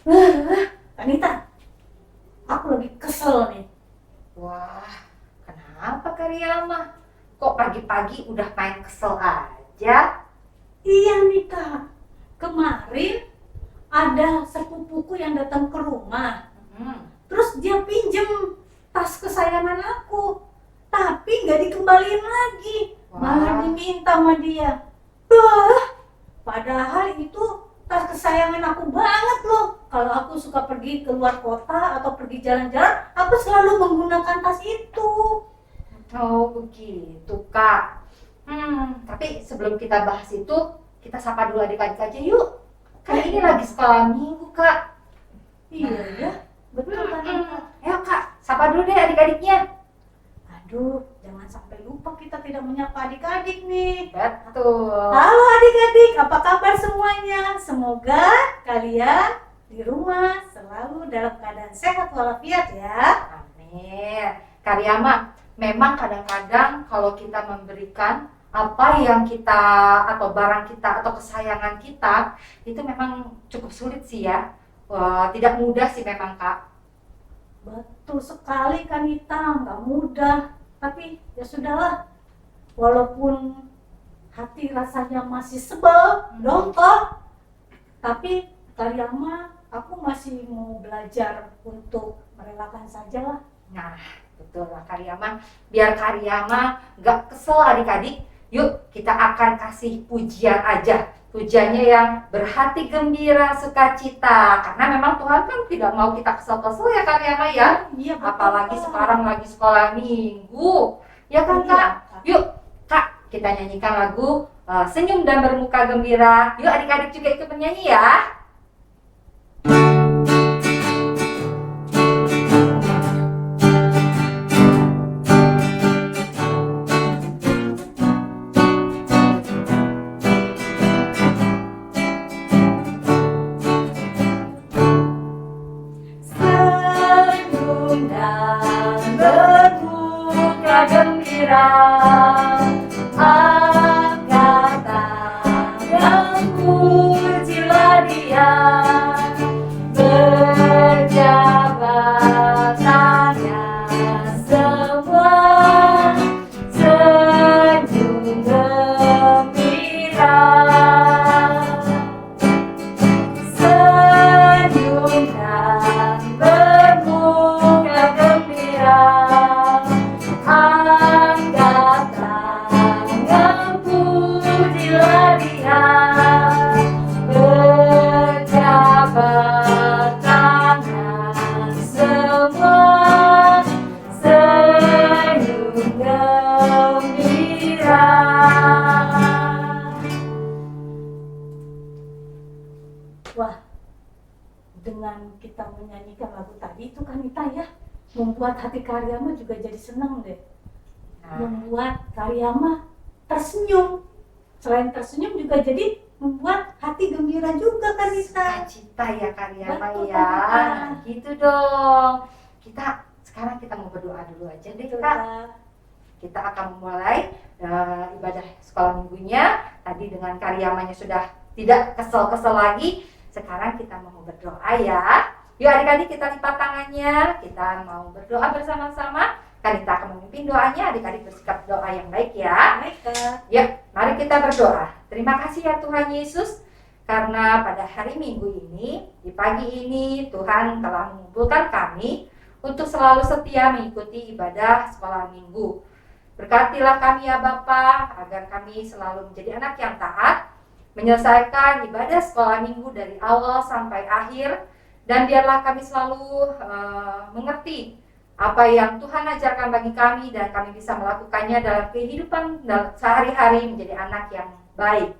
Anita, aku lagi kesel nih. Wah, kenapa Karyama? Kok pagi-pagi udah main kesel aja? Iya nih kak, kemarin ada sepupuku yang datang ke rumah. Terus dia pinjem tas kesayangan aku, tapi nggak dikembaliin lagi. Malah Wah. diminta sama dia. Wah, padahal itu tas kesayangan aku banget loh. Kalau aku suka pergi keluar kota atau pergi jalan-jalan, aku selalu menggunakan tas itu. Oh begitu Kak. Tapi sebelum kita bahas itu, kita sapa dulu adik-adik aja yuk. Kan ini lagi sekolah minggu Kak. Iya ya, betul kan Kak? Ayo Kak, sapa dulu deh adik-adiknya. Aduh, jangan sampai lupa kita tidak menyapa adik-adik nih. Betul. Halo adik-adik, apa kabar semuanya? Semoga kalian di rumah selalu dalam keadaan sehat walafiat ya. Amin. Karyama, memang kadang-kadang kalau kita memberikan apa yang kita atau barang kita atau kesayangan kita itu memang cukup sulit sih ya. Wah, tidak mudah sih memang Kak. Betul sekali Kanita, nggak mudah. Tapi ya sudahlah, walaupun hati rasanya masih sebel, dongkol, tapi Karyama, aku masih mau belajar untuk merelakan sajalah. Nah, betul lah Karyama. Biar Karyama nggak kesel adik-adik, yuk kita akan kasih pujian aja. Pujiannya yang berhati gembira, sukacita. Karena memang Tuhan kan tidak mau kita kesel-kesel ya Karyama ya. Iya, betul, Apalagi Kak. sekarang lagi sekolah minggu. Ya kan Iya, Kak? Kak. Yuk Kak, kita nyanyikan lagu Senyum dan Bermuka Gembira. Yuk adik-adik juga ikut bernyanyi ya. Senyum dan bermuka gembira, angkat tangan pujilah Dia, berjabat tangan semua, senyum gembira. Senyum dan bermuka gembira, angkat tangan pujilah Dia, berjabat tangan semua, senyum gembira. Wah, dengan kita menyanyikan lagu tadi itu kan Nita ya, membuat hati Karyama juga jadi senang deh. Membuat Karyama tersenyum. Selain tersenyum juga jadi membuat hati gembira juga kan Nita. Sukacita ya Karyama Betul, ya. Kak. Nah, gitu dong. Sekarang kita mau berdoa dulu aja deh Betul, Kak. Kak. Kita akan memulai ibadah sekolah minggunya. Tadi dengan Karyamanya sudah tidak kesel-kesel lagi. Sekarang kita mau berdoa ya. Yuk adik-adik kita lipat tangannya. Kita mau berdoa bersama-sama. Kanita akan memimpin doanya. Adik-adik bersikap doa yang baik ya. Baik, Kak. Ya, mari kita berdoa. Terima kasih ya Tuhan Yesus. Karena pada hari Minggu ini, di pagi ini Tuhan telah mengumpulkan kami untuk selalu setia mengikuti ibadah sekolah minggu. Berkatilah kami ya Bapa, agar kami selalu menjadi anak yang taat, menyelesaikan ibadah sekolah minggu dari awal sampai akhir, dan biarlah kami selalu mengerti apa yang Tuhan ajarkan bagi kami dan kami bisa melakukannya dalam kehidupan sehari-hari menjadi anak yang baik.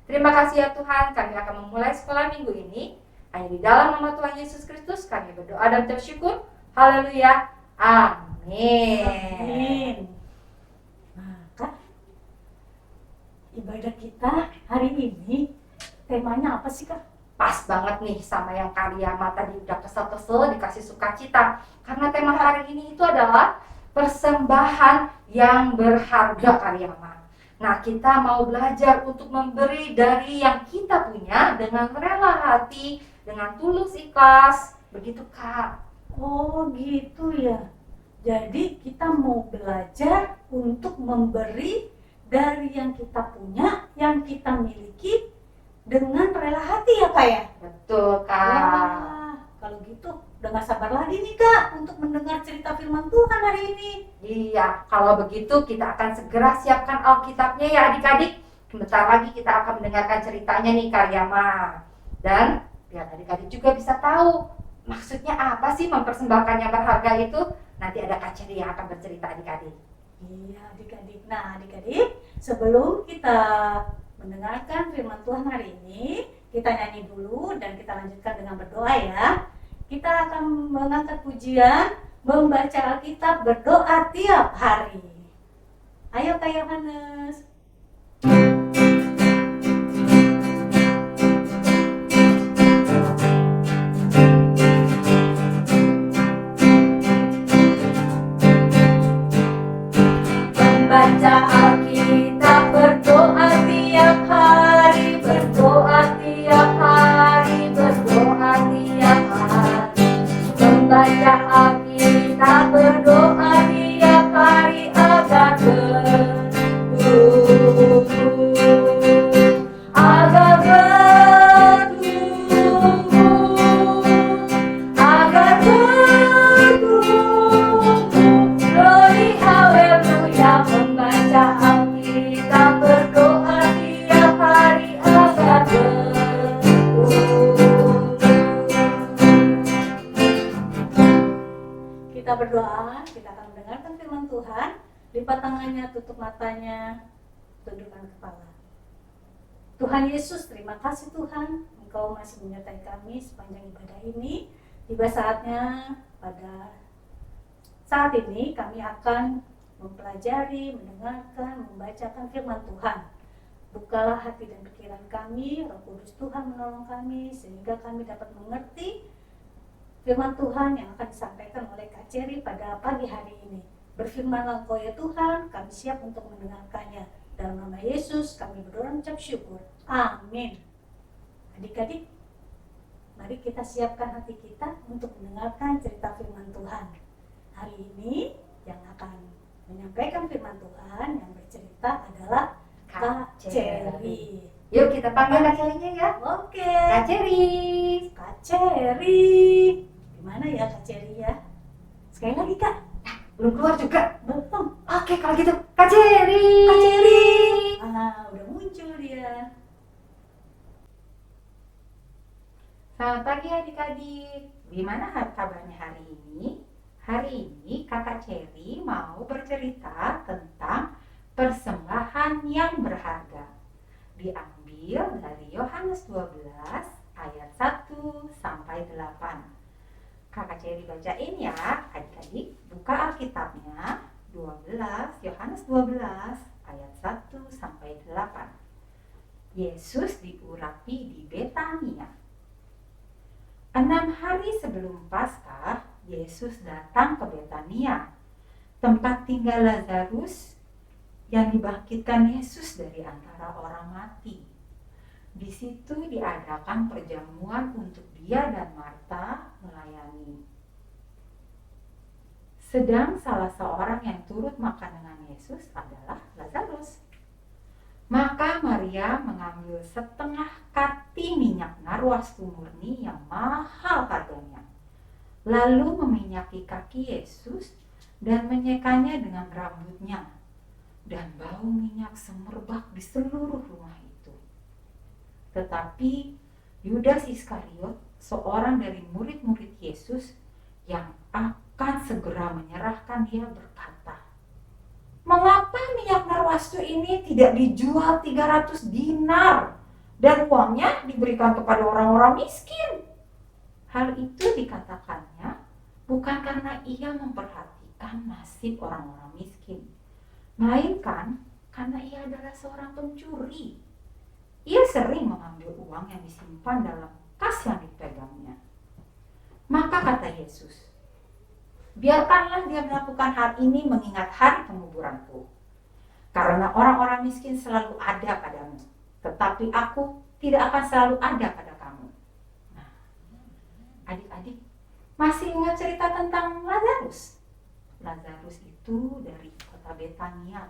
Terima kasih ya Tuhan, kami akan memulai sekolah minggu ini hanya di dalam nama Tuhan Yesus Kristus kami berdoa dan bersyukur. Haleluya. Amin. Amin. Nah, Kak, ibadah kita hari ini temanya apa sih Kak? Pas banget nih sama yang Karyama tadi udah kesel-kesel dikasih sukacita. Karena tema hari ini itu adalah persembahan yang berharga Karyama. Nah, kita mau belajar untuk memberi dari yang kita punya dengan rela hati dengan tulus ikhlas. Begitu Kak. Oh gitu ya. Jadi kita mau belajar untuk memberi dari yang kita punya, yang kita miliki dengan rela hati ya Kak ya? Betul Kak. Wah, kalau gitu udah gak sabar lagi nih Kak untuk mendengar cerita firman Tuhan hari ini. Iya, kalau begitu kita akan segera siapkan Alkitabnya ya adik-adik. Sebentar lagi kita akan mendengarkan ceritanya nih Karyama. Dan biar adik-adik juga bisa tahu maksudnya apa sih mempersembahkan yang berharga itu. Nanti ada Kak Ceri yang akan bercerita adik-adik. Iya adik-adik. Nah adik-adik, sebelum kita mendengarkan firman Tuhan hari ini, kita nyanyi dulu dan kita lanjutkan dengan berdoa ya. Kita akan mengangkat pujian, membaca Alkitab, berdoa tiap hari. Ayo Kak Yohanes. Membaca Alkitab, berdoa tiap hari, berdoa tiap hari, berdoa tiap hari. Membaca Alkitab, berdoa tiap hari agar bertumbuh, agar bertumbuh, agar bertumbuh. Glory haleluya. Membaca Alkitab, berdoa tiap hari agar bertumbuh. Kita berdoa, kita akan mendengarkan firman Tuhan. Lipat tangannya, tutup matanya, tundukkan kepala. Tuhan Yesus, terima kasih Tuhan, Engkau masih menyertai kami sepanjang ibadah ini. Tiba saatnya, pada saat ini kami akan mempelajari, mendengarkan, membacakan firman Tuhan. Bukalah hati dan pikiran kami, Roh Kudus Tuhan menolong kami, sehingga kami dapat mengerti firman Tuhan yang akan disampaikan oleh Kak Ceri pada pagi hari ini. Berfirmanlah Engkau ya Tuhan, kami siap untuk mendengarkannya. Dalam nama Yesus kami berdoa dan ucap syukur. Amin. Adik-adik, mari kita siapkan hati kita untuk mendengarkan cerita firman Tuhan. Hari ini yang akan menyampaikan firman Tuhan yang bercerita adalah Kak Ceri. Yuk kita panggil Kak Cerinya ya. Oke. Kak Ceri. Kak Ceri. Gimana ya Kak Ceri ya? Sekali lagi Kak. Belum keluar juga. Belum. Oke kalau gitu Kak Ceri. Kak Ceri. Udah muncul dia. Selamat pagi adik-adik. Gimana kabarnya hari ini? Hari ini Kakak Ceri mau bercerita tentang persembahan yang berharga. Diambil dari Yohanes 12 ayat 1 sampai 8. Kakak Ceri bacain ya adik-adik. Buka Alkitabnya 12, Yohanes 12 ayat 1 sampai 8. Yesus diurapi di Betania. 6 hari sebelum Paskah, Yesus datang ke Betania, tempat tinggal Lazarus yang dibangkitkan Yesus dari antara orang mati. Di situ diadakan perjamuan untuk dia dan Marta melayani. Sedang salah seorang yang turut makan dengan Yesus adalah Lazarus. Maka Maria mengambil setengah kati minyak narwastu murni yang mahal harganya, lalu meminyaki kaki Yesus dan menyekanya dengan rambutnya, dan bau minyak semerbak di seluruh rumah itu. Tetapi Yudas Iskariot, seorang dari murid-murid Yesus yang akan segera menyerahkan dia, berkata, "Mengapa minyak narwastu ini tidak dijual 300 dinar dan uangnya diberikan kepada orang-orang miskin?" Hal itu dikatakannya bukan karena ia memperhatikan nasib orang-orang miskin, melainkan karena ia adalah seorang pencuri. Ia sering mengambil uang yang disimpan dalam kas yang dipegangnya. Maka kata Yesus, "Biarkanlah dia melakukan hal ini mengingat hari penguburanku. Karena orang-orang miskin selalu ada padamu, tetapi aku tidak akan selalu ada pada kamu." Nah, Adik-adik masih ingat cerita tentang Lazarus? Lazarus itu dari kota Betania.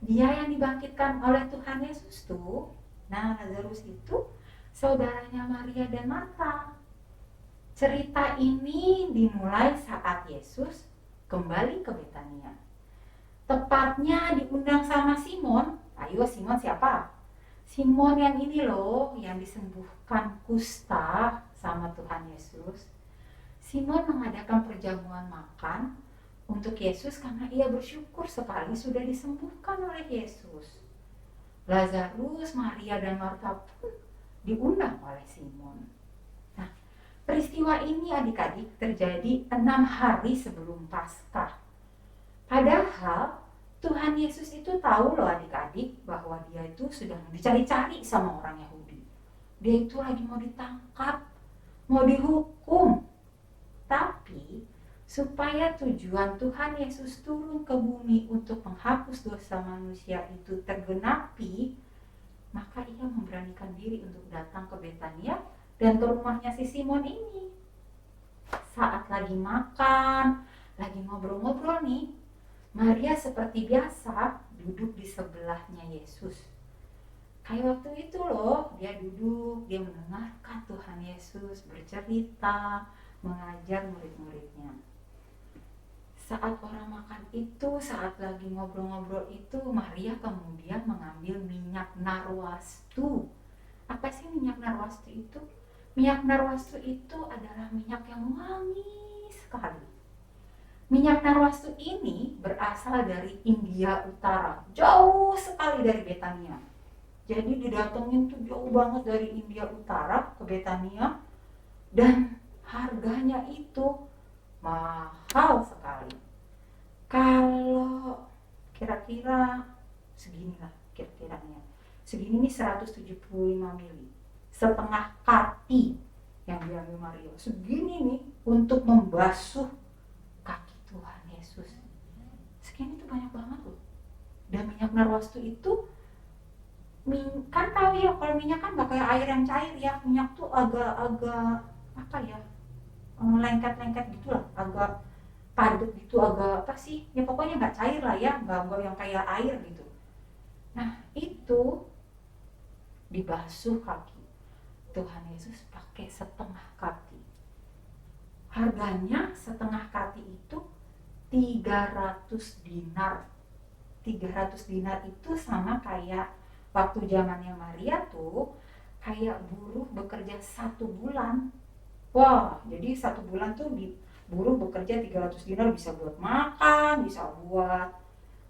Dia yang dibangkitkan oleh Tuhan Yesus tuh. Nah, Lazarus itu saudaranya Maria dan Marta. Cerita ini dimulai saat Yesus kembali ke Betania. Tepatnya diundang sama Simon. Ayo, Simon siapa? Simon yang ini loh, yang disembuhkan kusta sama Tuhan Yesus. Simon mengadakan perjamuan makan untuk Yesus karena ia bersyukur sekali sudah disembuhkan oleh Yesus. Lazarus, Maria, dan Marta pun diundang oleh Simon. Nah, peristiwa ini adik-adik terjadi 6 hari sebelum Paskah. Padahal Tuhan Yesus itu tahu loh adik-adik bahwa dia itu sedang dicari-cari sama orang Yahudi. Dia itu lagi mau ditangkap, mau dihukum. Tapi supaya tujuan Tuhan Yesus turun ke bumi untuk menghapus dosa manusia itu tergenapi, maka ia memberanikan diri untuk datang ke Betania dan ke rumahnya si Simon ini. Saat lagi makan, lagi ngobrol-ngobrol nih, Maria seperti biasa duduk di sebelahnya Yesus. Kayak waktu itu loh, dia duduk, dia mendengarkan Tuhan Yesus bercerita, mengajar murid-muridnya. Saat orang makan itu, saat lagi ngobrol-ngobrol itu, Maria kemudian mengambil minyak narwastu. Apa sih minyak narwastu itu? Minyak narwastu itu adalah minyak yang wangi sekali. Minyak narwastu ini berasal dari India Utara, jauh sekali dari Betania. Jadi didatengin tuh jauh banget dari India Utara ke Betania, dan harganya itu mahal sekali. Kalau kira-kira seginilah kira-kiranya. Segini nih 175 mili. Setengah kati yang diambil Maria. Segini nih untuk membasuh kaki Tuhan Yesus. Segini tuh banyak banget loh. Dan minyak narwastu itu kan tahu ya, kalau minyak kan gak kayak air yang cair ya. Minyak tuh agak apa ya, lengket-lengket gitu lah, agak padat gitu, agak apa sih ya, pokoknya nggak cair lah ya, nggak yang kayak air gitu. Nah itu dibasuh kaki Tuhan Yesus pakai setengah kati. Harganya setengah kati itu 300 dinar. 300 dinar itu sama kayak waktu zamannya Maria tuh, kayak buruh bekerja 1 bulan. Wah, jadi 1 bulan tuh buruh bekerja 300 dinar, bisa buat makan, bisa buat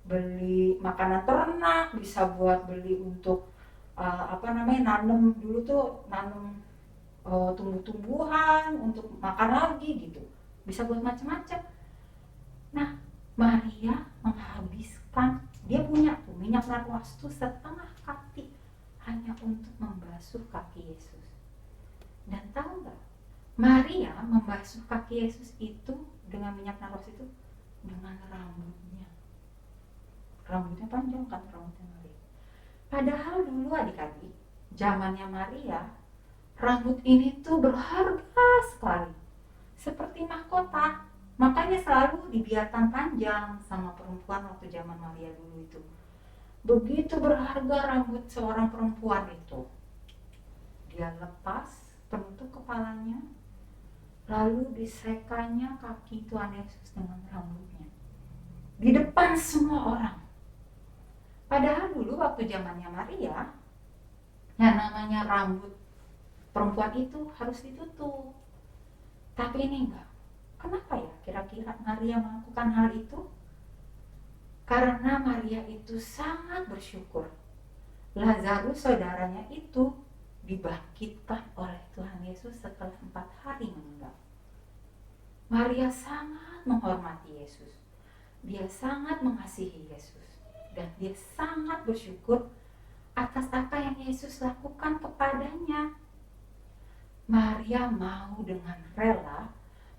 beli makanan ternak, bisa buat beli untuk nanam dulu tuh, nanam tumbuh-tumbuhan untuk makan lagi gitu, bisa buat macam-macam. Nah, Maria menghabiskan, dia punya tuh minyak narwastu setengah kati hanya untuk membasuh kaki Yesus. Dan tahu nggak, Maria membasuh kaki Yesus itu dengan minyak narwastu itu dengan rambutnya. Rambutnya panjang kan, rambutnya Maria. Padahal dulu adik-adik, zamannya Maria, rambut ini tuh berharga sekali, seperti mahkota. Makanya selalu dibiarkan panjang sama perempuan waktu zaman Maria dulu itu. Begitu berharga rambut seorang perempuan itu. Dia lepas penutup kepalanya, lalu disekanya kaki Tuhan Yesus dengan rambutnya di depan semua orang. Padahal dulu waktu zamannya Maria, yang namanya rambut perempuan itu harus ditutup. Tapi ini enggak. Kenapa ya kira-kira Maria melakukan hal itu? Karena Maria itu sangat bersyukur Lazarus saudaranya itu dibangkitkan oleh Tuhan Yesus setelah 4 hari meninggal. Maria sangat menghormati Yesus. Dia sangat mengasihi Yesus. Dan dia sangat bersyukur atas apa yang Yesus lakukan kepadanya. Maria mau dengan rela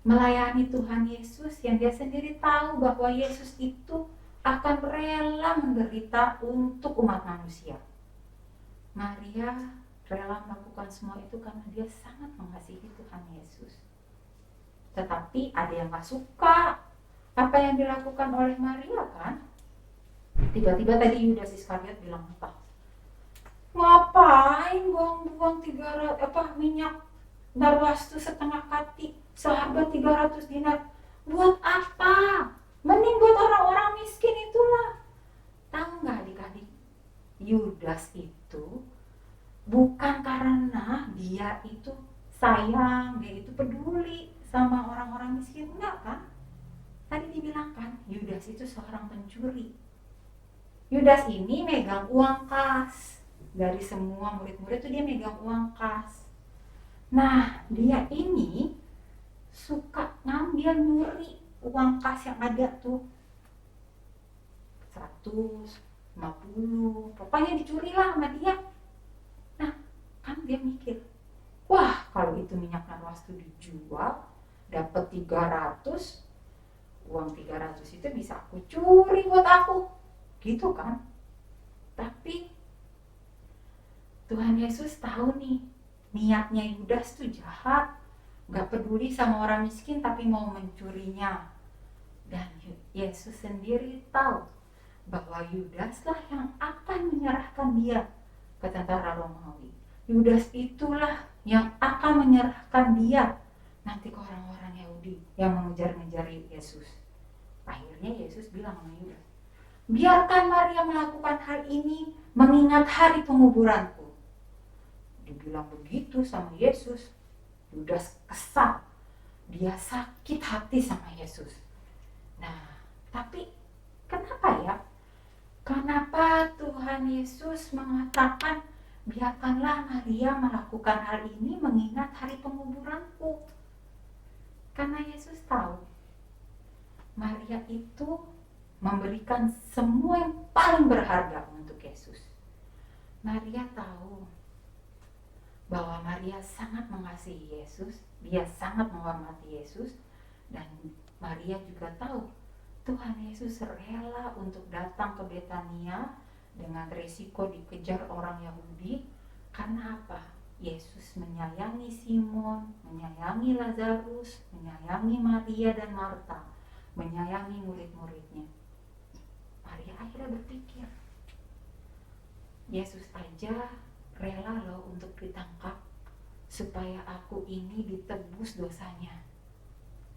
melayani Tuhan Yesus yang dia sendiri tahu bahwa Yesus itu akan rela menderita untuk umat manusia. Maria rela melakukan semua itu karena dia sangat mengasihi Tuhan Yesus. Tetapi ada yang gak suka apa yang dilakukan oleh Maria kan. Tiba-tiba tadi Yudas Iskariot bilang apa? Ngapain buang-buang 300 minyak narwastu setengah kati seharga 300 dinar? Buat apa? Mending buat orang-orang miskin itulah. Tahu nggak adik-adik? Yudas itu bukan karena dia itu sayang, dia itu peduli sama orang-orang miskin, enggak kan? Tadi dibilang kan, Yudas itu seorang pencuri. Yudas ini megang uang kas. Dari semua murid-murid itu dia megang uang kas. Nah, dia ini suka ngambil nyuri uang kas yang ada tuh. 150, pokoknya dicuri lah sama dia. Nah, kan dia mikir, wah kalau itu minyak narwastu dijual dapat 300, uang 300 itu bisa aku curi buat aku, gitu kan. Tapi Tuhan Yesus tahu nih, niatnya Yudas tuh jahat, gak peduli sama orang miskin tapi mau mencurinya. Dan Yesus sendiri tahu bahwa Yudas lah yang akan menyerahkan dia ke tentara Romawi. Yudas itulah yang akan menyerahkan dia nanti ke orang-orang Yahudi yang mengejar-ngejar Yesus. Akhirnya Yesus bilang sama Yudas, biarkan Maria melakukan hal ini mengingat hari penguburanku. Dibilang begitu sama Yesus, Yudas kesal, dia sakit hati sama Yesus. Nah, tapi kenapa ya? Kenapa Tuhan Yesus mengatakan biarkanlah Maria melakukan hal ini mengingat hari penguburanku? Karena Yesus tahu Maria itu memberikan semua yang paling berharga untuk Yesus. Maria tahu bahwa Maria sangat mengasihi Yesus, dia sangat menghormati Yesus, dan Maria juga tahu Tuhan Yesus rela untuk datang ke Betania dengan risiko dikejar orang Yahudi. Karena apa? Yesus menyayangi Simon, menyayangi Lazarus, menyayangi Maria dan Marta, menyayangi murid-muridnya. Maria akhirnya berpikir, Yesus aja rela loh untuk ditangkap supaya aku ini ditebus dosanya.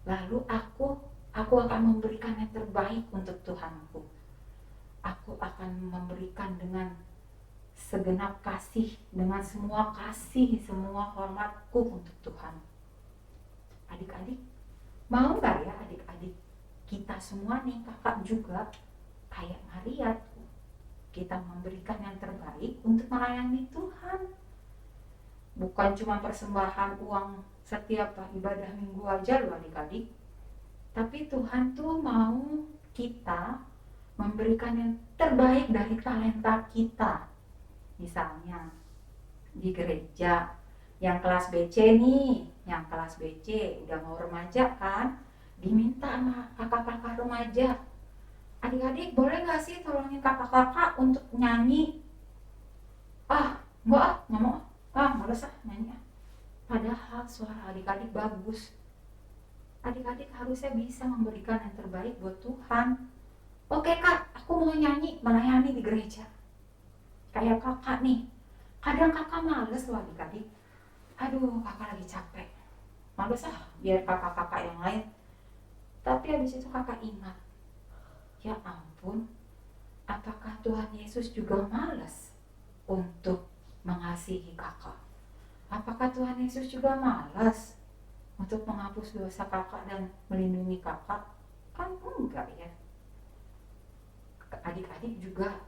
Lalu aku akan memberikan yang terbaik untuk Tuhanku. Aku akan memberikan dengan segenap kasih, dengan semua kasih, semua hormatku untuk Tuhan. Adik-adik, mau gak ya adik-adik kita semua nih, kakak juga kayak Maria tuh, kita memberikan yang terbaik untuk melayani Tuhan. Bukan cuma persembahan uang setiap ibadah minggu aja loh adik-adik. Tapi Tuhan tuh mau kita memberikan yang terbaik dari talenta kita. Misalnya di gereja yang kelas BC nih, yang kelas BC udah mau remaja kan, diminta sama kakak-kakak remaja, adik-adik boleh gak sih tolongin kakak-kakak untuk nyanyi? Enggak mau, males nyanyi. Padahal suara adik-adik bagus. Adik-adik harusnya bisa memberikan yang terbaik buat Tuhan. Oke kak, aku mau nyanyi, melayani di gereja. Kayak kakak nih, kadang kakak males loh adik-adik. Aduh, kakak lagi capek, males biar kakak-kakak yang lain. Tapi habis itu kakak ingat, ya ampun, apakah Tuhan Yesus juga malas untuk mengasihi kakak? Apakah Tuhan Yesus juga malas untuk menghapus dosa kakak dan melindungi kakak? Kan enggak ya. Adik-adik juga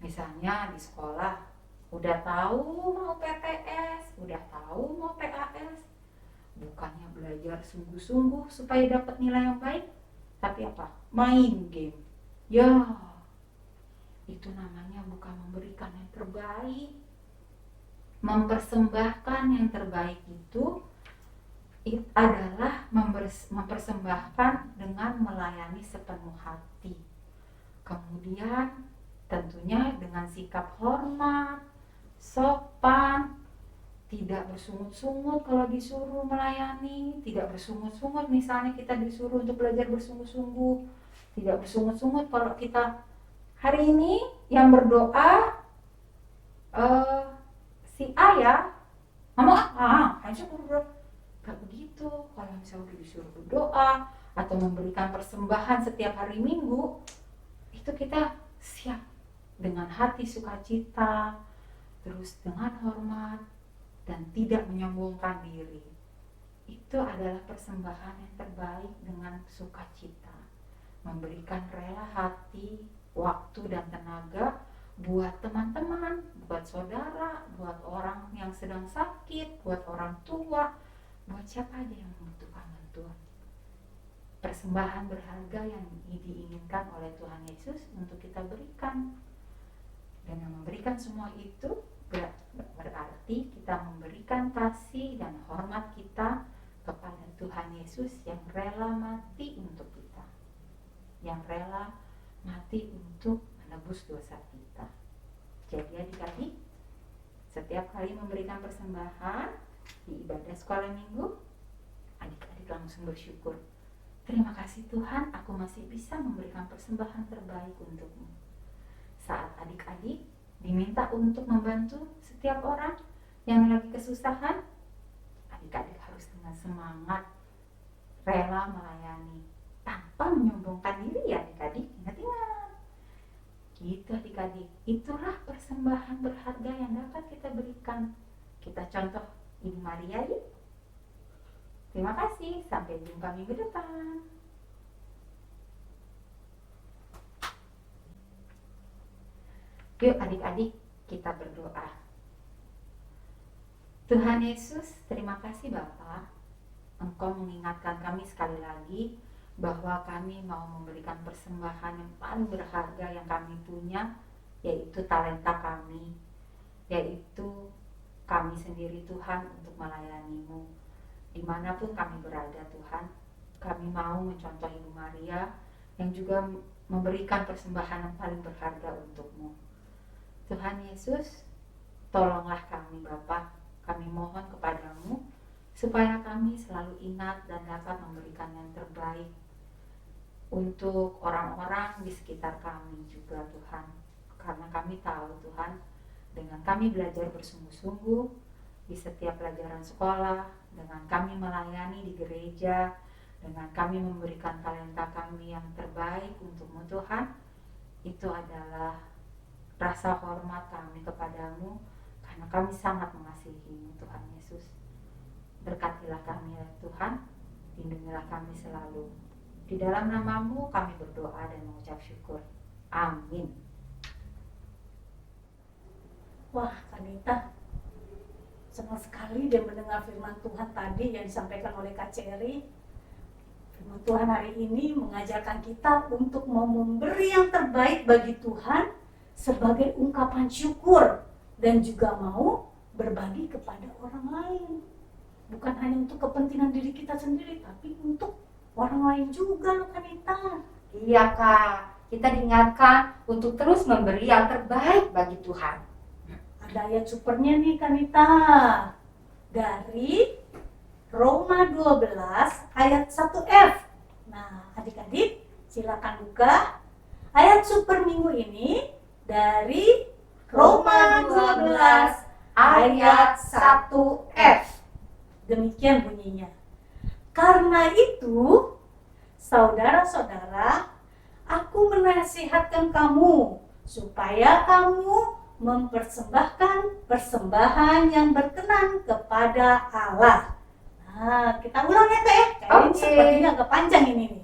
misalnya di sekolah udah tahu mau PTS, udah tahu mau PAS, bukannya belajar sungguh-sungguh supaya dapat nilai yang baik, tapi apa? Main game. Ya, itu namanya bukan memberikan yang terbaik. Mempersembahkan yang terbaik itu adalah mempersembahkan dengan melayani sepenuh hati. Kemudian tentunya dengan sikap hormat, sopan, tidak bersungut-sungut kalau disuruh melayani, tidak bersungut-sungut misalnya kita disuruh untuk belajar bersungguh-sungguh, tidak bersungut-sungut kalau kita hari ini yang berdoa si ayah mama harusnya berdoa. Gak begitu. Kalau misalnya udah disuruh berdoa atau memberikan persembahan setiap hari Minggu, itu kita siap dengan hati sukacita, terus dengan hormat dan tidak menyombongkan diri. Itu adalah persembahan yang terbaik dengan sukacita, memberikan rela hati, waktu dan tenaga buat teman-teman, buat saudara, buat orang yang sedang sakit, buat orang tua, buat siapa aja yang membutuhkan bantuan. Persembahan berharga yang diinginkan oleh Tuhan Yesus untuk kita berikan. Dan yang memberikan semua itu berarti kita memberikan kasih dan hormat kita kepada Tuhan Yesus yang rela mati untuk kita, yang rela mati untuk menebus dosa kita. Jadi adik-adik, setiap kali memberikan persembahan di ibadah sekolah minggu, adik-adik langsung bersyukur. Terima kasih Tuhan, aku masih bisa memberikan persembahan terbaik untukmu. Saat adik-adik diminta untuk membantu setiap orang yang lagi kesusahan, adik-adik harus dengan semangat rela melayani tanpa menyombongkan diri ya adik-adik. Ingat-ingat. Gitu adik-adik, itulah persembahan berharga yang dapat kita berikan. Kita contoh Ibu Maria yuk. Terima kasih, sampai jumpa minggu depan. Yuk adik-adik, kita berdoa. Tuhan Yesus, terima kasih Bapa. Engkau mengingatkan kami sekali lagi bahwa kami mau memberikan persembahan yang paling berharga yang kami punya, yaitu talenta kami, yaitu kami sendiri Tuhan, untuk melayani-Mu. Dimanapun kami berada Tuhan, kami mau mencontoh Ibu Maria yang juga memberikan persembahan yang paling berharga untuk-Mu. Tuhan Yesus, tolonglah kami Bapa. Kami mohon kepadamu supaya kami selalu ingat dan dapat memberikan yang terbaik untuk orang-orang di sekitar kami juga Tuhan. Karena kami tahu Tuhan, dengan kami belajar bersungguh-sungguh di setiap pelajaran sekolah, dengan kami melayani di gereja, dengan kami memberikan talenta kami yang terbaik untuk-Mu Tuhan, itu adalah rasa hormat kami kepadamu, karena kami sangat mengasihi-Mu Tuhan Yesus. Berkatilah kami ya Tuhan, lindungilah kami selalu. Di dalam nama-Mu kami berdoa dan mengucap syukur. Amin. Wah, Kanita, senang sekali dia mendengar firman Tuhan tadi yang disampaikan oleh Kak Cherry. Firman Tuhan hari ini mengajarkan kita untuk mau memberi yang terbaik bagi Tuhan sebagai ungkapan syukur dan juga mau berbagi kepada orang lain. Bukan hanya untuk kepentingan diri kita sendiri, tapi untuk orang lain juga loh Kanita. Iya Kak, kita diingatkan untuk terus memberi yang terbaik bagi Tuhan. Ada ayat supernya nih Kanita, dari Roma 12 ayat 1F. Nah adik-adik silakan buka ayat super minggu ini dari Roma 12 ayat 1F. Demikian bunyinya. Karena itu, saudara-saudara, aku menasihatkan kamu supaya kamu mempersembahkan persembahan yang berkenan kepada Allah. Nah, kita ulang ya Kak ya. Kayaknya sepertinya agak panjang ini nih.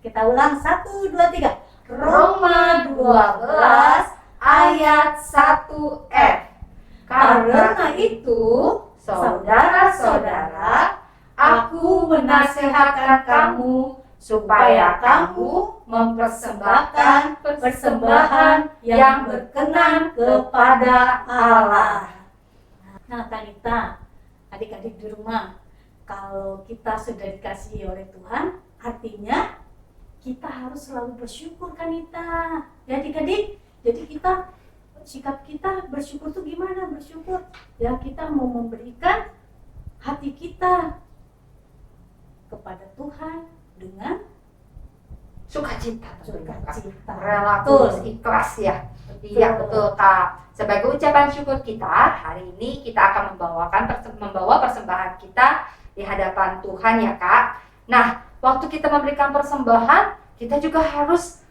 Kita ulang 1, 2, 3. Roma 12 ayat 1F. Karena itu, saudara-saudara, aku menasihatkan kamu supaya kamu mempersembahkan persembahan yang berkenan kepada Allah. Nah Kanita, adik-adik di rumah, kalau kita sudah dikasihi oleh Tuhan, artinya kita harus selalu bersyukur Kanita. Ya adik-adik, jadi kita sikap kita bersyukur tuh gimana? Bersyukur ya kita mau memberikan hati kita kepada Tuhan dengan Sukacita tentunya, Kak. sukacita. Rela, Betul. tulus, ikhlas ya. Iya betul, Kak. Sebagai ucapan syukur kita, hari ini kita akan membawa persembahan kita di hadapan Tuhan ya, Kak. Nah, waktu kita memberikan persembahan, kita juga harus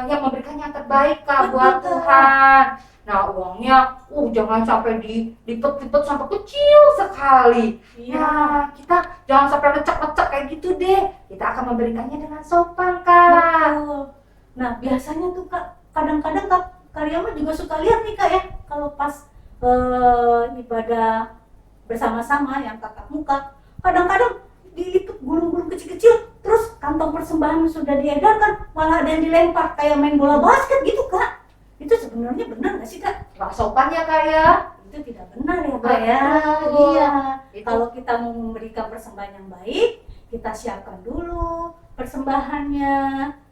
yang memberikan yang terbaik, Kak, buat Betul, Kak. Tuhan. Nah, uangnya jangan sampai dilipet-lipet sampai kecil sekali. Iya. Nah, kita jangan sampai lecek-lecek kayak gitu deh. Kita akan memberikannya dengan sopan, Kak. Betul. Nah, biasanya tuh Kak, kadang-kadang Kak Karyama juga suka lihat nih Kak ya, kalau pas ibadah bersama-sama yang tatap muka, kadang-kadang dilipet gulung-gulung kecil-kecil, terus kantong persembahan sudah diedarkan, malah ada yang dilempar kayak main bola basket gitu Kak. Itu sebenarnya benar nggak sih Kak? Nggak sopan ya, Kak ya. Itu tidak benar ya Kak ya. Betul. Iya. Itu Kalau kita mau memberikan persembahan yang baik, kita siapkan dulu persembahannya,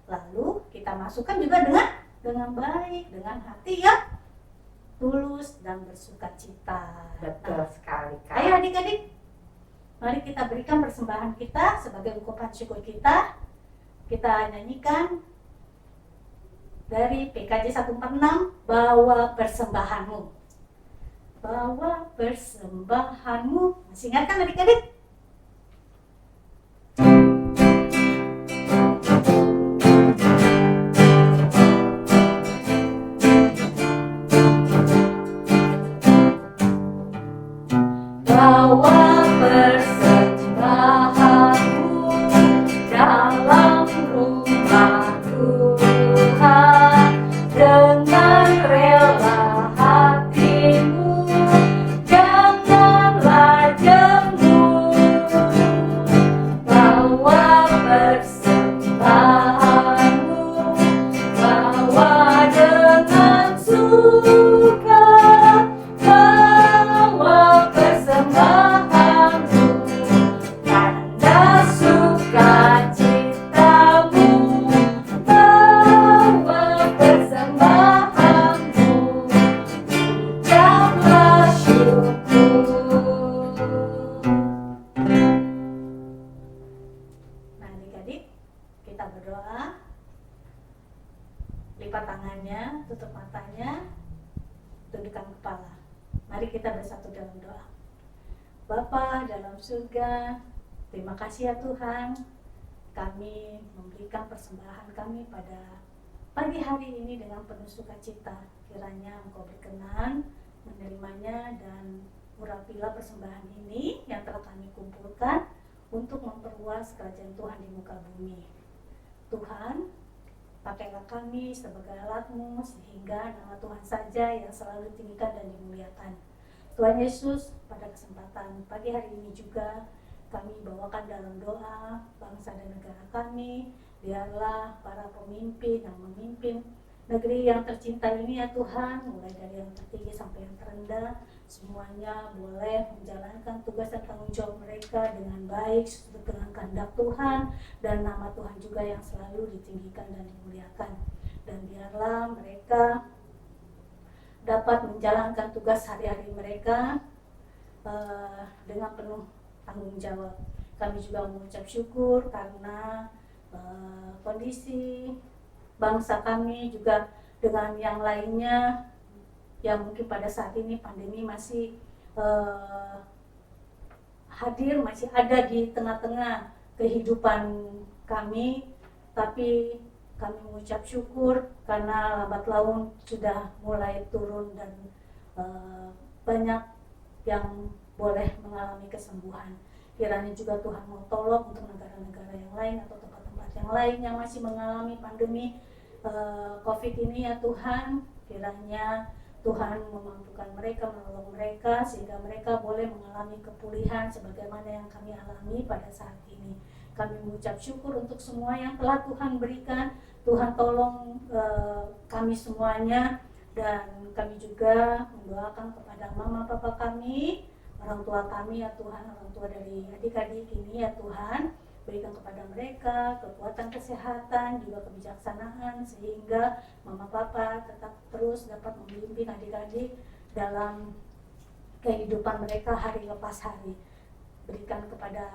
lalu kita masukkan juga dengan baik, dengan hati yang tulus dan bersukacita. betul sekali, Kak. Ayo adik-adik, mari kita berikan persembahan kita sebagai ungkapan syukur kita. Kita nyanyikan dari PKJ 146, bawa persembahanmu. Bawa persembahanmu. Masih ingat kan adik-adik? Bawa persembahanmu dalam rumah Tuhan dengan rela hatimu, janganlah jemu. Bawa persembahanmu, bawa dengan suka. Bawa persembahanmu, tanda sukacitamu. Bawa persembahanmu, ucaplah syukur. Nah adik-adik, kita berdoa. Lipat tangannya, tutup matanya, tundukkan kepala. Mari kita bersatu dalam doa. Bapa dalam surga, terima kasih ya Tuhan, kami memberikan persembahan kami pada pagi hari ini dengan penuh sukacita. Kiranya Engkau berkenan menerimanya dan urapilah persembahan ini yang telah kami kumpulkan untuk memperluas kerajaan Tuhan di muka bumi. Tuhan, pakailah kami sebagai alat-Mu sehingga nama Tuhan saja yang selalu ditinggikan dan dimuliakan. Tuhan Yesus, pada kesempatan pagi hari ini juga kami bawakan dalam doa bangsa dan negara kami. Biarlah para pemimpin yang memimpin negeri yang tercinta ini ya Tuhan, mulai dari yang tertinggi sampai yang terendah, semuanya boleh menjalankan tugas dan tanggung jawab mereka dengan baik sesuai dengan kehendak Tuhan, dan nama Tuhan juga yang selalu ditinggikan dan dimuliakan. Dan biarlah mereka dapat menjalankan tugas hari-hari mereka dengan penuh tanggung jawab. Kami juga mengucap syukur karena kondisi bangsa kami juga dengan yang lainnya yang mungkin pada saat ini pandemi masih hadir, masih ada di tengah-tengah kehidupan kami, tapi kami mengucap syukur karena lambat laun sudah mulai turun dan banyak yang boleh mengalami kesembuhan. Kiranya juga Tuhan mau tolong untuk negara-negara yang lain atau tempat-tempat yang lain yang masih mengalami pandemi COVID ini ya Tuhan. Kiranya Tuhan memampukan mereka, menolong mereka sehingga mereka boleh mengalami kepulihan sebagaimana yang kami alami pada saat ini. Kami mengucap syukur untuk semua yang telah Tuhan berikan. Tuhan tolong kami semuanya, dan kami juga mendoakan kepada mama papa kami, orang tua kami ya Tuhan, orang tua dari adik-adik ini ya Tuhan. berikan kepada mereka kekuatan kesehatan, juga kebijaksanaan, sehingga mama papa tetap terus dapat membimbing adik-adik dalam kehidupan mereka hari lepas hari. Berikan kepada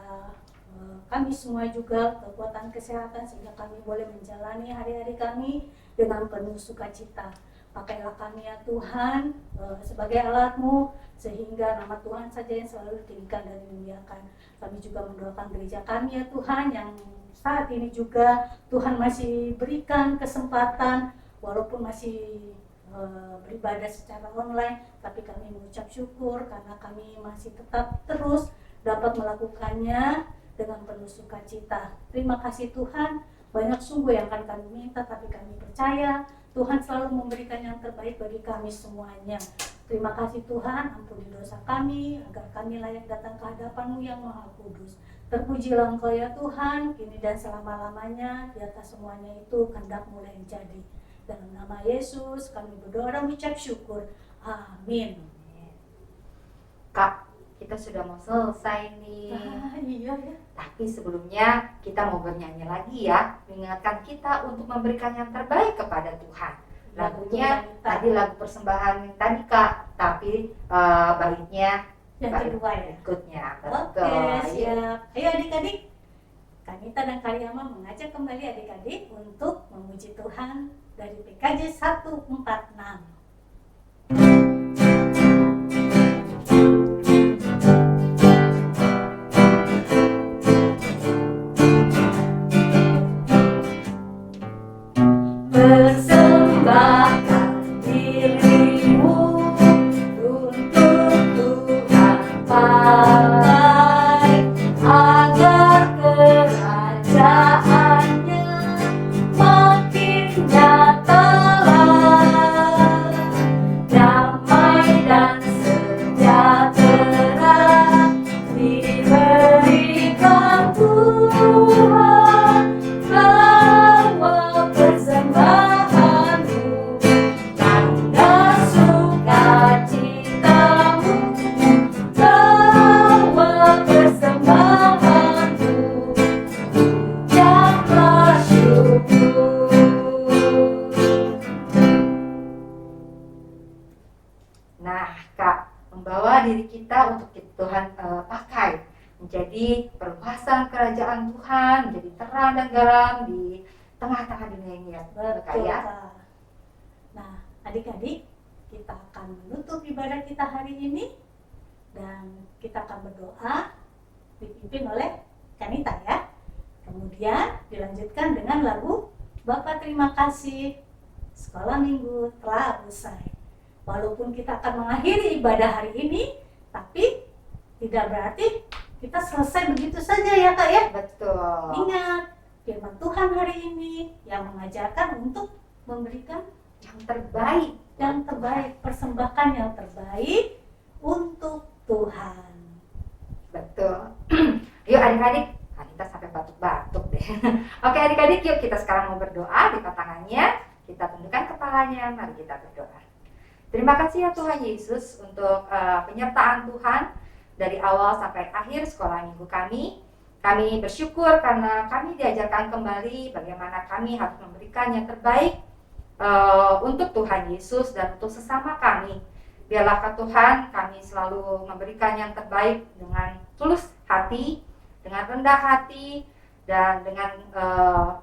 kami semua juga kekuatan kesehatan sehingga kami boleh menjalani hari-hari kami dengan penuh sukacita. Pakailah kami ya Tuhan sebagai alat-Mu, sehingga nama Tuhan saja yang selalu ditinggikan dan dimuliakan. Kami juga mendoakan gereja kami ya Tuhan, yang saat ini juga Tuhan masih berikan kesempatan walaupun masih beribadah secara online, tapi kami mengucap syukur karena kami masih tetap terus dapat melakukannya dengan penuh sukacita. Terima kasih Tuhan, banyak sungguh yang akan kami minta, tapi kami percaya Tuhan selalu memberikan yang terbaik bagi kami semuanya. Terima kasih Tuhan, ampuni dosa kami, agar kami layak datang ke hadapan-Mu yang Maha Kudus. Terpujilah Engkau ya Tuhan, kini dan selama-lamanya, di atas semuanya itu kehendak-Mu yang jadi. Dalam nama Yesus kami berdoa dan mengucap syukur. Amin. Kak, kita sudah mau selesai nih. Iya ya. Tapi sebelumnya kita mau bernyanyi lagi ya, mengingatkan kita untuk memberikan yang terbaik kepada Tuhan. Lagunya tadi lagu persembahan yang tadi Kak, tapi baiknya yang kedua ya. Berikutnya. Oke, siap. Ayo adik-adik, Kanita dan Karyama mengajak kembali adik-adik untuk memuji Tuhan dari PKJ 146. Persembahkan dirimu untuk Tuhan pakai, agar kerajaannya makin nyatalah, damai dan sejahtera diberikan Tuhan. Bawa persembahanmu, tanda sukacitamu, bawa persembahanmu, ucaplah syukur. Nah Kak, membawa diri kita untuk Tuhan pakai menjadi perluasan kerajaan Tuhan, menjadi terang dan garam di tengah-tengah dunia ini ya, Kak ya. Kak. Nah, adik-adik, kita akan menutup ibadah kita hari ini dan kita akan berdoa dipimpin oleh Kanita ya. Kemudian dilanjutkan dengan lagu Bapa terima kasih, sekolah minggu telah usai. Walaupun kita akan mengakhiri ibadah hari ini, tapi tidak berarti kita selesai begitu saja ya Kak ya. Betul. Ingat, firman Tuhan hari ini yang mengajarkan untuk memberikan Yang terbaik. persembahkan yang terbaik untuk Tuhan. Betul. Yuk adik-adik, kita sampai batuk-batuk deh. Oke adik-adik, yuk kita sekarang mau berdoa. Lipat tangannya, kita tundukkan kepalanya, mari kita berdoa. Terima kasih ya Tuhan Yesus untuk penyertaan Tuhan dari awal sampai akhir sekolah minggu kami. Kami bersyukur karena kami diajarkan kembali bagaimana kami harus memberikan yang terbaik untuk Tuhan Yesus dan untuk sesama kami. Biarlah Tuhan kami selalu memberikan yang terbaik dengan tulus hati, dengan rendah hati, dan dengan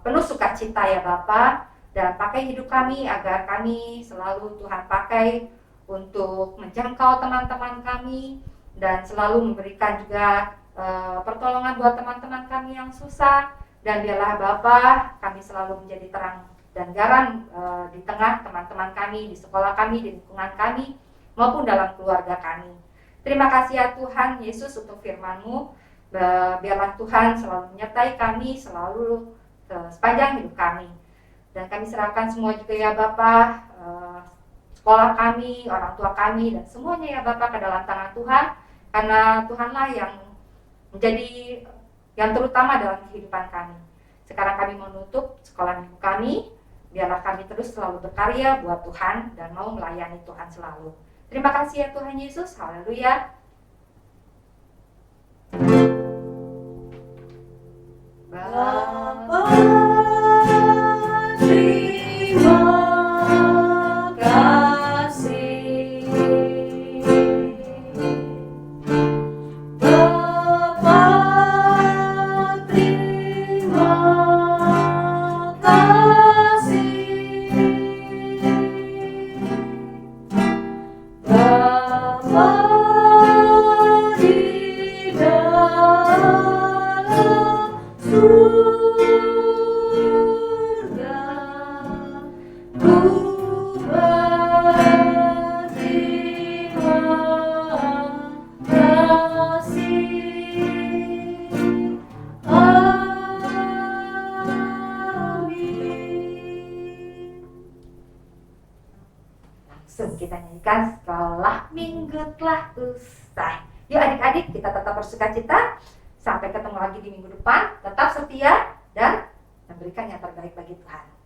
penuh sukacita ya Bapa. Dan pakai hidup kami agar kami selalu Tuhan pakai untuk menjangkau teman-teman kami, dan selalu memberikan juga pertolongan buat teman-teman kami yang susah. Dan biarlah Bapa kami selalu menjadi terang dan garam di tengah teman-teman kami, di sekolah kami, di lingkungan kami, maupun dalam keluarga kami. Terima kasih ya Tuhan Yesus untuk firman-Mu. Biarlah Tuhan selalu menyertai kami selalu sepanjang hidup kami. Dan kami serahkan semua juga ya Bapa, sekolah kami, orang tua kami, dan semuanya ya Bapa ke dalam tangan Tuhan. Karena Tuhanlah yang menjadi yang terutama dalam kehidupan kami. Sekarang kami menutup sekolah minggu kami. Biarlah kami terus selalu berkarya buat Tuhan dan mau melayani Tuhan selalu. Terima kasih ya Tuhan Yesus. Haleluya. kasih. Amin. Langsung kita nyanyikan sekolah minggu telah usai. Yuk adik-adik, kita tetap bersukacita. Sampai ketemu lagi di minggu depan. Tetap setia dan memberikan yang terbaik bagi Tuhan.